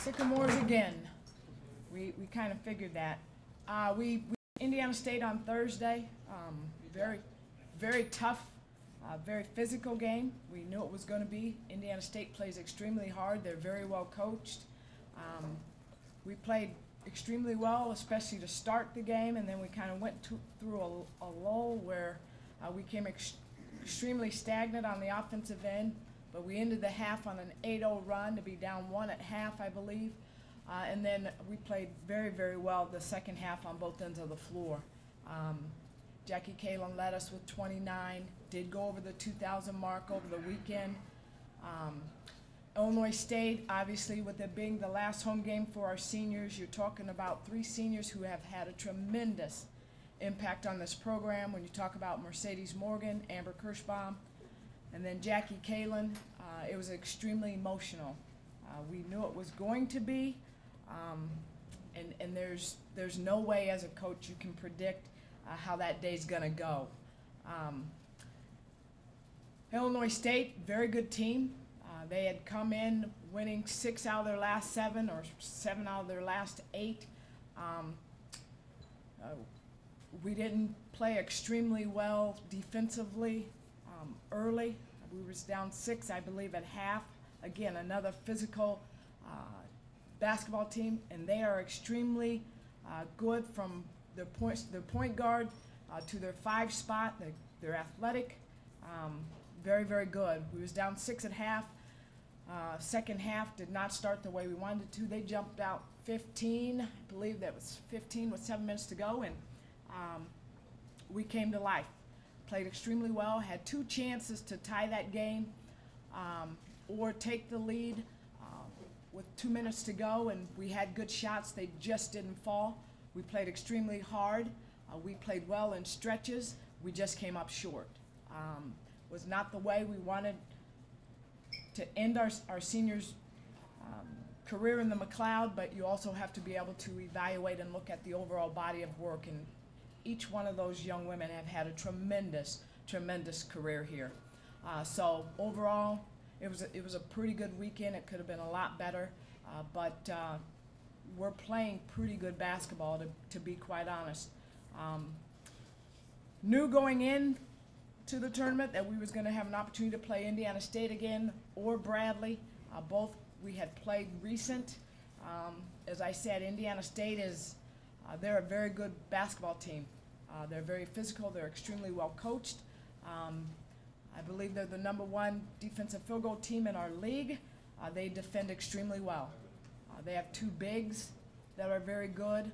Sycamores again. We kind of figured that. We Indiana State on Thursday. Very tough, very physical game. We knew it was going to be. Indiana State plays extremely hard. They're very well coached. We played extremely well, especially to start the game, and then we kind of went through a lull where we came extremely stagnant on the offensive end, but we ended the half on an 8-0 run to be down 1 at half, I believe. And then we played very, very well the second half on both ends of the floor. Jackie Kalen led us with 29, did go over the 2,000 mark over the weekend. Illinois State, obviously, with it being the last home game for our seniors, you're talking about 3 seniors who have had a tremendous impact on this program. When you talk about Mercedes Morgan, Amber Kirschbaum, and then Jackie Kalen, it was extremely emotional. We knew it was going to be, and there's no way as a coach you can predict how that day's going to go. Illinois State, very good team. They had come in winning 6 out of their last 7 or 7 out of their last 8. We didn't play extremely well defensively early. We were down 6, I believe, at half. Again, another physical basketball team, and they are extremely good from their point guard to their 5 spot. They're athletic, very, very good. We was down 6 at half. Second half did not start the way we wanted it to. They jumped out 15. I believe that was 15 with 7 minutes to go, and we came to life. Played extremely well, had 2 chances to tie that game or take the lead with 2 minutes to go, and we had good shots. They just didn't fall. We played extremely hard. We played well in stretches. We just came up short. Was not the way we wanted to end our seniors' career in the McLeod, but you also have to be able to evaluate and look at the overall body of work, and each one of those young women have had a tremendous, tremendous career here. So overall, it was a pretty good weekend. It could have been a lot better, but we're playing pretty good basketball, to be quite honest. Knew going in to the tournament that we was going to have an opportunity to play Indiana State again or Bradley. Both we had played recent. As I said, Indiana State they're a very good basketball team. They're very physical. They're extremely well coached. I believe they're the #1 defensive field goal team in our league. They defend extremely well. They have 2 bigs that are very good,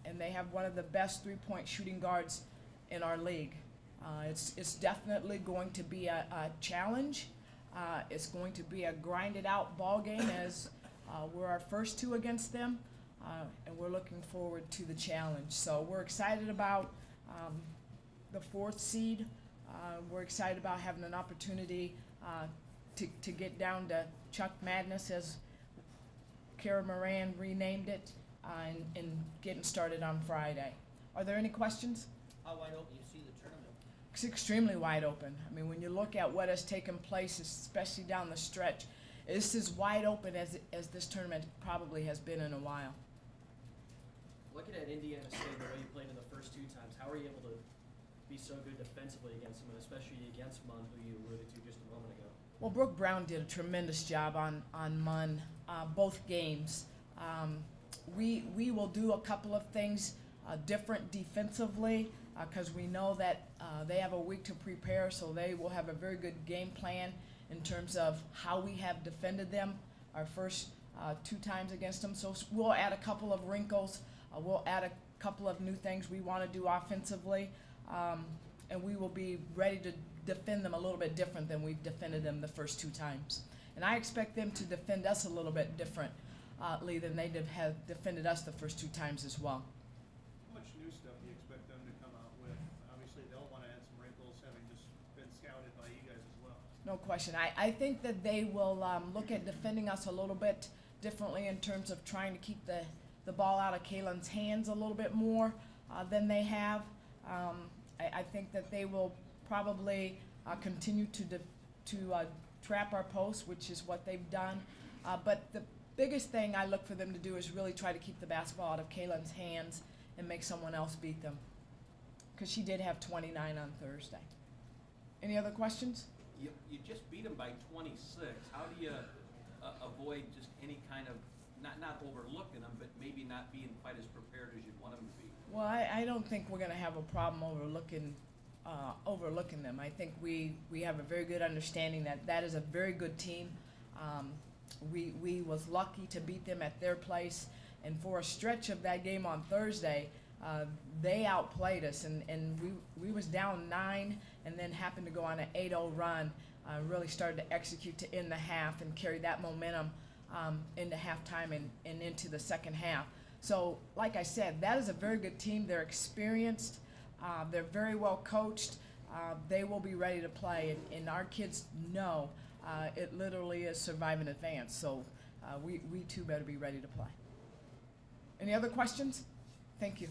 and they have one of the best 3-point shooting guards in our league. It's definitely going to be a challenge. It's going to be a grinded out ball game as we're our first 2 against them, and we're looking forward to the challenge. So we're excited about the 4th seed. We're excited about having an opportunity to get down to Chuck Madness, as Kara Moran renamed it, and getting started on Friday. Are there any questions? How wide open you see the tournament? It's extremely wide open. I mean, when you look at what has taken place, especially down the stretch, it's as wide open as this tournament probably has been in a while. Looking at Indiana State, the way you played in the first 2 times, how were you able to be so good defensively against them, and especially against Munn, who you alluded to just a moment ago? Well, Brooke Brown did a tremendous job on Munn both games. We will do a couple of things different defensively because we know that they have a week to prepare, so they will have a very good game plan in terms of how we have defended them our first 2 times against them. So we'll add a couple of wrinkles. We'll add a couple of new things we want to do offensively, and we will be ready to defend them a little bit different than we've defended them the first 2 times. And I expect them to defend us a little bit differently than they have defended us the first 2 times as well. How much new stuff do you expect them to come out with? Obviously, they'll want to add some wrinkles, having just been scouted by you guys as well. No question. I think that they will look at defending us a little bit differently in terms of trying to keep the ball out of Kalen's hands a little bit more than they have. I think that they will probably continue to trap our posts, which is what they've done. But biggest thing I look for them to do is really try to keep the basketball out of Kaylin's hands and make someone else beat them. Because she did have 29 on Thursday. Any other questions? You just beat them by 26. How do you avoid just any kind of, not overlooking them, but maybe not being quite as prepared as you'd want them to be? Well, I don't think we're going to have a problem overlooking them. I think we have a very good understanding that that is a very good team. We was lucky to beat them at their place, and for a stretch of that game on Thursday, they outplayed us, and we was down 9 and then happened to go on an 8-0 run, really started to execute to end the half and carry that momentum into halftime and into the second half. So, like I said, that is a very good team. They're experienced. They're very well coached. They will be ready to play, and our kids know it literally is survive and advance. So we too better be ready to play. Any other questions? Thank you.